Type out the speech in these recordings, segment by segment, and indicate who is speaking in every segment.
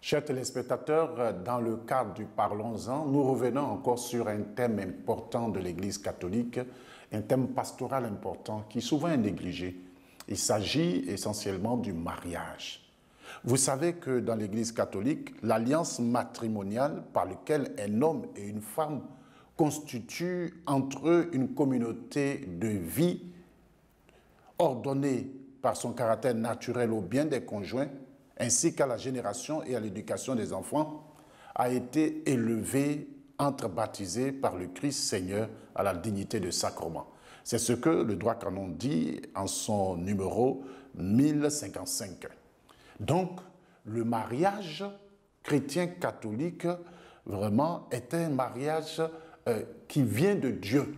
Speaker 1: Chers téléspectateurs, dans le cadre du Parlons-en, nous revenons encore sur un thème important de l'Église catholique, un thème pastoral important qui souvent est négligé. Il s'agit essentiellement du mariage. Vous savez que dans l'Église catholique, l'alliance matrimoniale par laquelle un homme et une femme constituent entre eux une communauté de vie ordonnée par son caractère naturel au bien des conjoints, ainsi qu'à la génération et à l'éducation des enfants, a été élevé, entrebaptisé par le Christ Seigneur à la dignité de sacrement. C'est ce que le droit canon dit en son numéro 1055. Donc, le mariage chrétien catholique, vraiment, est un mariage qui vient de Dieu,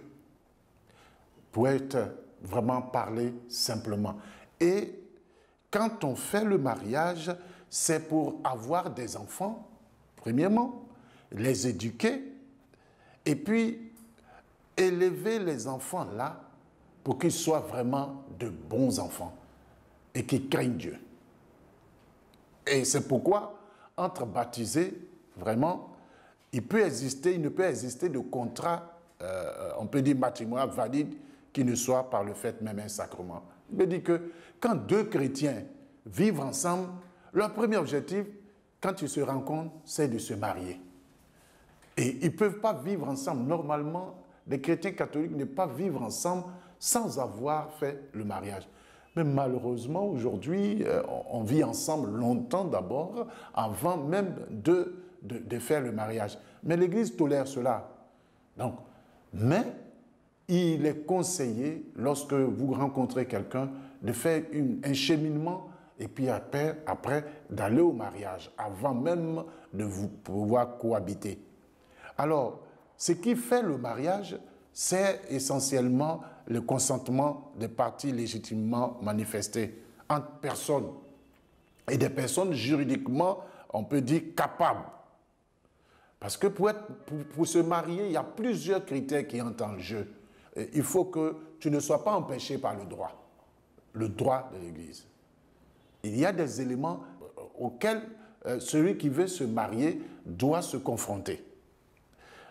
Speaker 1: pour être vraiment parlé simplement. Et quand on fait le mariage, c'est pour avoir des enfants, premièrement, les éduquer, et puis élever les enfants là pour qu'ils soient vraiment de bons enfants et qu'ils craignent Dieu. Et c'est pourquoi, entre baptisés, vraiment, il ne peut exister de contrat, on peut dire matrimonial valide, qui ne soit par le fait même un sacrement. Il me dit que quand deux chrétiens vivent ensemble, leur premier objectif, quand ils se rencontrent, c'est de se marier. Et ils ne peuvent pas vivre ensemble. Normalement, les chrétiens catholiques ne peuvent pas vivre ensemble sans avoir fait le mariage. Mais malheureusement, aujourd'hui, on vit ensemble longtemps d'abord, avant même de faire le mariage. Mais l'Église tolère cela. Donc, mais il est conseillé, lorsque vous rencontrez quelqu'un, de faire un cheminement et puis après d'aller au mariage, avant même de vous pouvoir cohabiter. Alors, ce qui fait le mariage, c'est essentiellement le consentement des parties légitimement manifestées entre personnes et des personnes juridiquement, on peut dire, capables. Parce que pour se marier, il y a plusieurs critères qui entrent en jeu. Il faut que tu ne sois pas empêché par le droit de l'Église. Il y a des éléments auxquels celui qui veut se marier doit se confronter.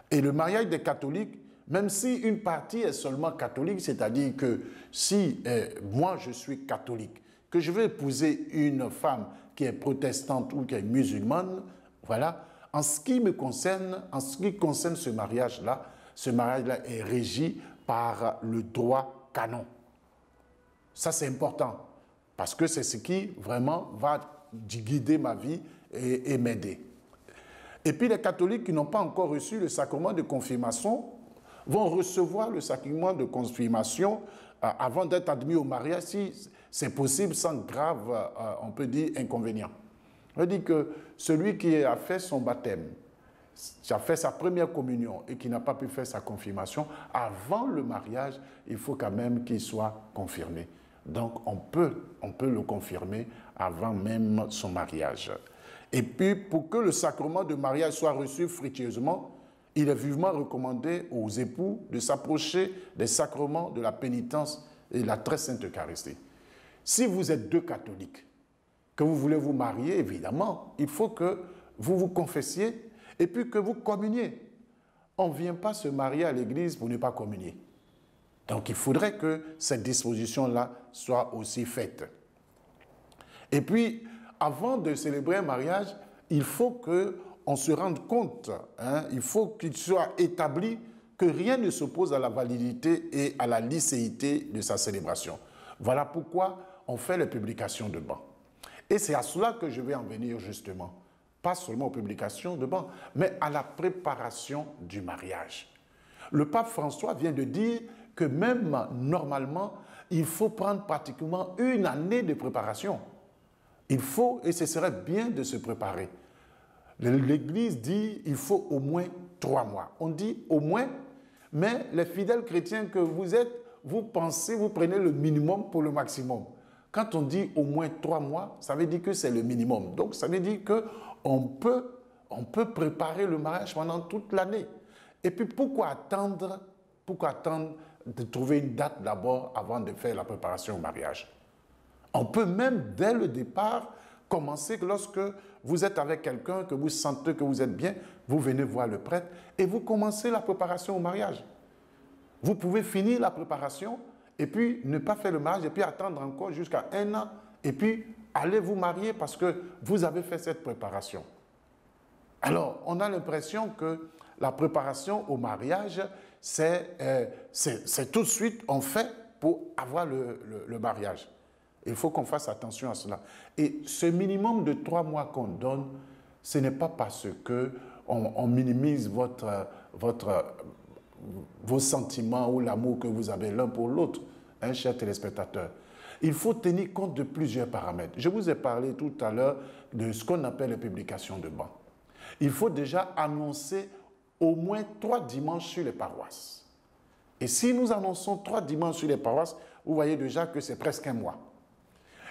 Speaker 1: Et le mariage des catholiques, même si une partie est seulement catholique, c'est-à-dire que si moi je suis catholique, que je veux épouser une femme qui est protestante ou qui est musulmane, voilà, en ce qui me concerne, en ce qui concerne ce mariage-là est régi par le droit canon. Ça, c'est important, parce que c'est ce qui vraiment va guider ma vie et m'aider. Et puis les catholiques qui n'ont pas encore reçu le sacrement de confirmation vont recevoir le sacrement de confirmation avant d'être admis au mariage, si c'est possible, sans grave, on peut dire, inconvénient. On dit que celui qui a fait son baptême, qui a fait sa première communion et qui n'a pas pu faire sa confirmation, avant le mariage, il faut quand même qu'il soit confirmé. Donc, on peut le confirmer avant même son mariage. Et puis, pour que le sacrement de mariage soit reçu fructueusement, il est vivement recommandé aux époux de s'approcher des sacrements de la pénitence et de la très sainte Eucharistie. Si vous êtes deux catholiques, que vous voulez vous marier, évidemment, il faut que vous vous confessiez et puis que vous communiez. On ne vient pas se marier à l'église pour ne pas communier. Donc, il faudrait que cette disposition-là soit aussi faite. Et puis, avant de célébrer un mariage, il faut qu'on se rende compte, il faut qu'il soit établi que rien ne s'oppose à la validité et à la licéité de sa célébration. Voilà pourquoi on fait les publications de ban. Et c'est à cela que je vais en venir justement. Pas seulement aux publications de ban, mais à la préparation du mariage. Le pape François vient de dire que même normalement, il faut prendre pratiquement une année de préparation. Il faut, et ce serait bien de se préparer. L'Église dit il faut au moins 3 mois. On dit au moins, mais les fidèles chrétiens que vous êtes, vous pensez, vous prenez le minimum pour le maximum. Quand on dit au moins 3 mois, ça veut dire que c'est le minimum. Donc ça veut dire qu'on peut préparer le mariage pendant toute l'année. Et puis pourquoi attendre de trouver une date d'abord avant de faire la préparation au mariage? On peut même dès le départ commencer lorsque vous êtes avec quelqu'un, que vous sentez que vous êtes bien, vous venez voir le prêtre et vous commencez la préparation au mariage. Vous pouvez finir la préparation et puis ne pas faire le mariage et puis attendre encore jusqu'à 1 an et puis aller vous marier parce que vous avez fait cette préparation. Alors, on a l'impression que la préparation au mariage, c'est tout de suite, on fait pour avoir le mariage. Il faut qu'on fasse attention à cela. Et ce minimum de 3 mois qu'on donne, ce n'est pas parce qu'on minimise vos sentiments ou l'amour que vous avez l'un pour l'autre, hein, chers téléspectateurs. Il faut tenir compte de plusieurs paramètres. Je vous ai parlé tout à l'heure de ce qu'on appelle les publications de bans. Il faut déjà annoncer au moins 3 dimanches sur les paroisses. Et si nous annonçons 3 dimanches sur les paroisses, vous voyez déjà que c'est presque 1 mois.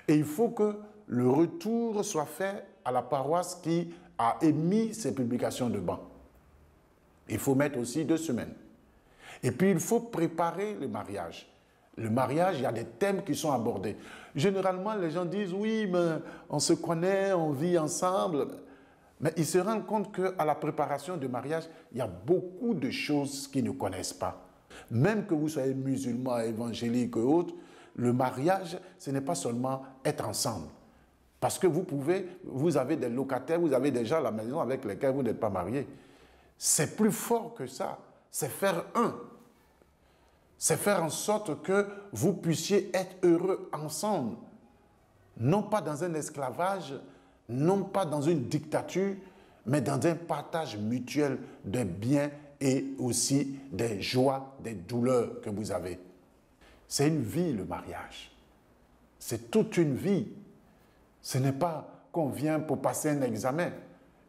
Speaker 1: Et il faut que le retour soit fait à la paroisse qui a émis ces publications de bans. Il faut mettre aussi 2 semaines. Et puis, il faut préparer le mariage. Le mariage, il y a des thèmes qui sont abordés. Généralement, les gens disent, oui, mais on se connaît, on vit ensemble. Mais ils se rendent compte qu'à la préparation du mariage, il y a beaucoup de choses qu'ils ne connaissent pas. Même que vous soyez musulman, évangélique ou autre, le mariage, ce n'est pas seulement être ensemble. Parce que vous avez des locataires, vous avez des gens à la maison avec lesquels vous n'êtes pas mariés. C'est plus fort que ça. C'est faire un. C'est faire en sorte que vous puissiez être heureux ensemble. Non pas dans un esclavage, non pas dans une dictature, mais dans un partage mutuel des biens et aussi des joies, des douleurs que vous avez. C'est une vie, le mariage. C'est toute une vie. Ce n'est pas qu'on vient pour passer un examen.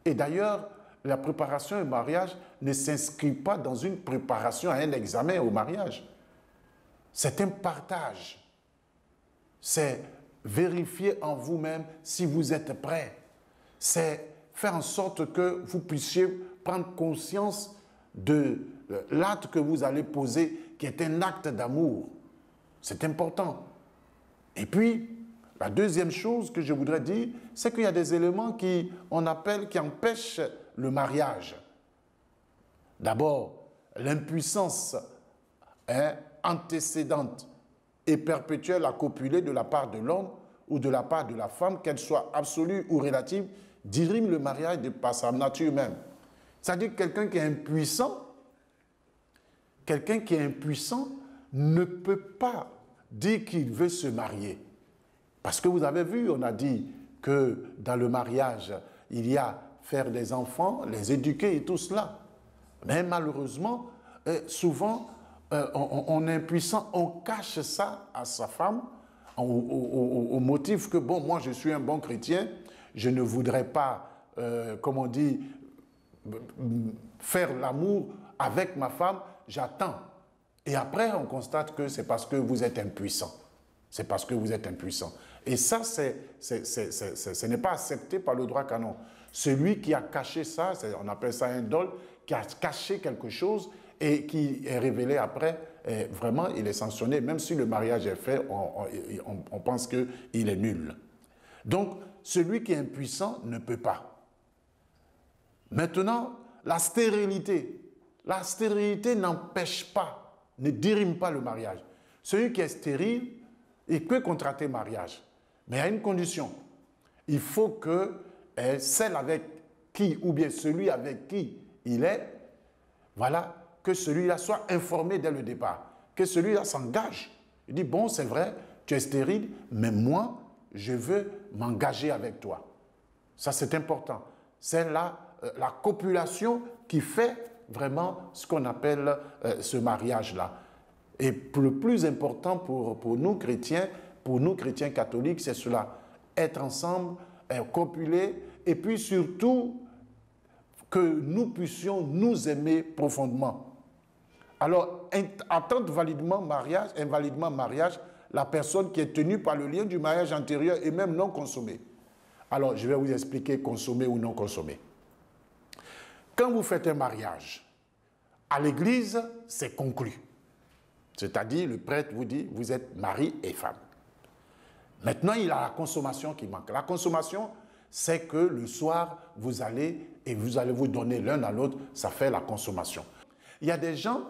Speaker 1: Et d'ailleurs, la préparation au mariage ne s'inscrit pas dans une préparation à un examen au mariage. C'est un partage. C'est vérifier en vous-même si vous êtes prêt. C'est faire en sorte que vous puissiez prendre conscience de l'acte que vous allez poser, qui est un acte d'amour. C'est important. Et puis, la deuxième chose que je voudrais dire, c'est qu'il y a des éléments qui empêchent le mariage. D'abord, l'impuissance antécédente et perpétuelle à copuler de la part de l'homme ou de la part de la femme, qu'elle soit absolue ou relative, dirime le mariage par sa nature même. C'est-à-dire que quelqu'un qui est impuissant ne peut pas dire qu'il veut se marier. Parce que vous avez vu, on a dit que dans le mariage, il y a faire des enfants, les éduquer et tout cela. Mais malheureusement, souvent, on est impuissant, on cache ça à sa femme au motif que, bon, moi je suis un bon chrétien, je ne voudrais pas, comme on dit, faire l'amour avec ma femme, j'attends. Et après, on constate que c'est parce que vous êtes impuissant. C'est parce que vous êtes impuissant. Et ça, ce n'est pas accepté par le droit canon. Celui qui a caché ça, on appelle ça un dol, qui a caché quelque chose et qui est révélé après, vraiment, il est sanctionné. Même si le mariage est fait, on pense qu'il est nul. Donc, celui qui est impuissant ne peut pas. Maintenant, la stérilité. La stérilité n'empêche pas, ne dirime pas le mariage. Celui qui est stérile, il peut contracter mariage. Mais à une condition. Il faut que celle avec qui, ou bien celui avec qui il est, voilà, que celui-là soit informé dès le départ. Que celui-là s'engage. Il dit, bon, c'est vrai, tu es stérile, mais moi, je veux m'engager avec toi. Ça, c'est important. C'est la copulation qui fait vraiment ce qu'on appelle ce mariage-là. Et le plus important pour nous chrétiens catholiques, c'est cela. Être ensemble, copuler, et puis surtout, que nous puissions nous aimer profondément. Alors, attente invalidement mariage, la personne qui est tenue par le lien du mariage antérieur et même non consommée. Alors, je vais vous expliquer consommé ou non consommé. Quand vous faites un mariage, à l'église, c'est conclu. C'est-à-dire, le prêtre vous dit, vous êtes mari et femme. Maintenant, il y a la consommation qui manque. La consommation, c'est que le soir, vous allez vous donner l'un à l'autre, ça fait la consommation. Il y a des gens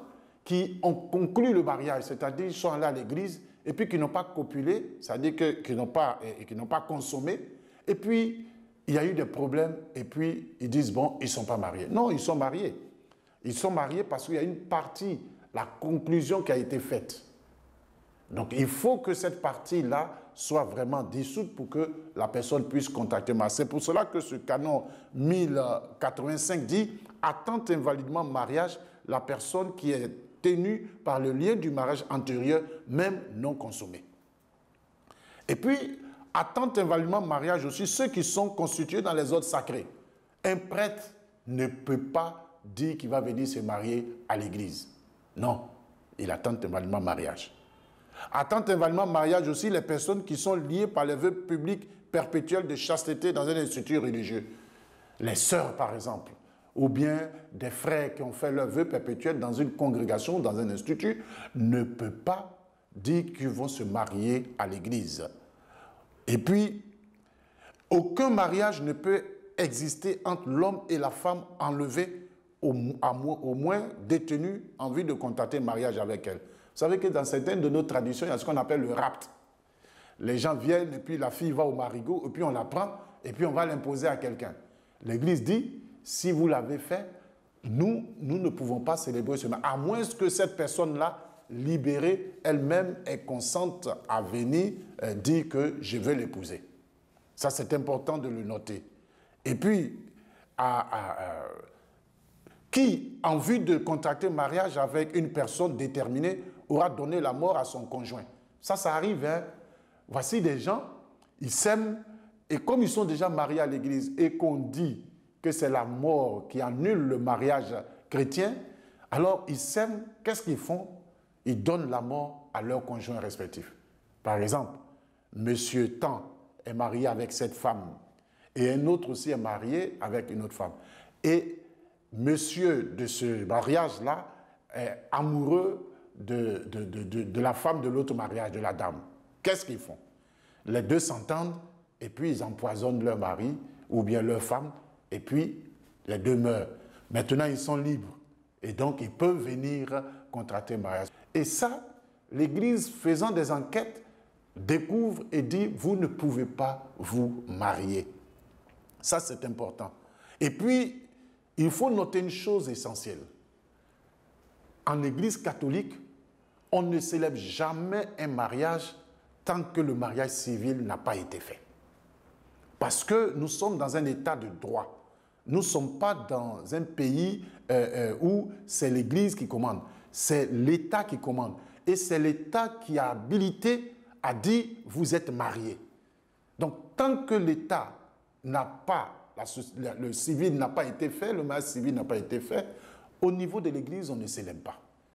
Speaker 1: qui ont conclu le mariage, c'est-à-dire ils sont allés à l'église et puis qui n'ont pas copulé, c'est-à-dire qu'ils n'ont pas consommé, et puis il y a eu des problèmes et puis ils disent bon, ils ne sont pas mariés. Non, ils sont mariés. Ils sont mariés parce qu'il y a une partie, la conclusion qui a été faite. Donc il faut que cette partie-là soit vraiment dissoute pour que la personne puisse contacter ma. C'est pour cela que ce canon 1085 dit « Attente invalidement mariage, la personne qui est tenue par le lien du mariage antérieur, même non consommé. » Et puis, attente invalidement mariage aussi, ceux qui sont constitués dans les ordres sacrés. Un prêtre ne peut pas dire qu'il va venir se marier à l'église. Non, il attend invalidement mariage. Attente invalidement mariage aussi les personnes qui sont liées par les vœux publics perpétuels de chasteté dans un institut religieux. Les sœurs, par exemple, ou bien des frères qui ont fait leurs vœux perpétuels dans une congrégation, dans un institut, ne peuvent pas dire qu'ils vont se marier à l'église. Et puis, aucun mariage ne peut exister entre l'homme et la femme enlevée, au moins détenue en vue de contracter mariage avec elle. Vous savez que dans certaines de nos traditions, il y a ce qu'on appelle le rapt. Les gens viennent et puis la fille va au marigot et puis on la prend et puis on va l'imposer à quelqu'un. L'Église dit, si vous l'avez fait, nous ne pouvons pas célébrer ce mariage, à moins que cette personne-là, libérée, elle-même est consente à venir dire que je veux l'épouser. Ça, c'est important de le noter. Et puis, qui, en vue de contracter mariage avec une personne déterminée, aura donné la mort à son conjoint. Ça arrive, hein. Voici des gens, ils s'aiment, et comme ils sont déjà mariés à l'église, et qu'on dit que c'est la mort qui annule le mariage chrétien, alors ils s'aiment, qu'est-ce qu'ils font? Ils donnent la mort à leurs conjoints respectifs. Par exemple, monsieur Tant est marié avec cette femme, et un autre aussi est marié avec une autre femme. Et monsieur de ce mariage-là est amoureux de la femme de l'autre mariage, de la dame. Qu'est-ce qu'ils font? Les deux s'entendent et puis ils empoisonnent leur mari ou bien leur femme et puis les deux meurent. Maintenant, ils sont libres et donc ils peuvent venir contracter mariage. Et ça, l'Église, faisant des enquêtes, découvre et dit, vous ne pouvez pas vous marier. Ça, c'est important. Et puis, il faut noter une chose essentielle. En Église catholique, on ne célèbre jamais un mariage tant que le mariage civil n'a pas été fait. Parce que nous sommes dans un état de droit. Nous ne sommes pas dans un pays où c'est l'Église qui commande. C'est l'État qui commande. Et c'est l'État qui a habilité à dire « vous êtes mariés ». Donc, tant que l'État n'a pas, le civil n'a pas été fait, le mariage civil n'a pas été fait, au niveau de l'Église, on ne célèbre pas.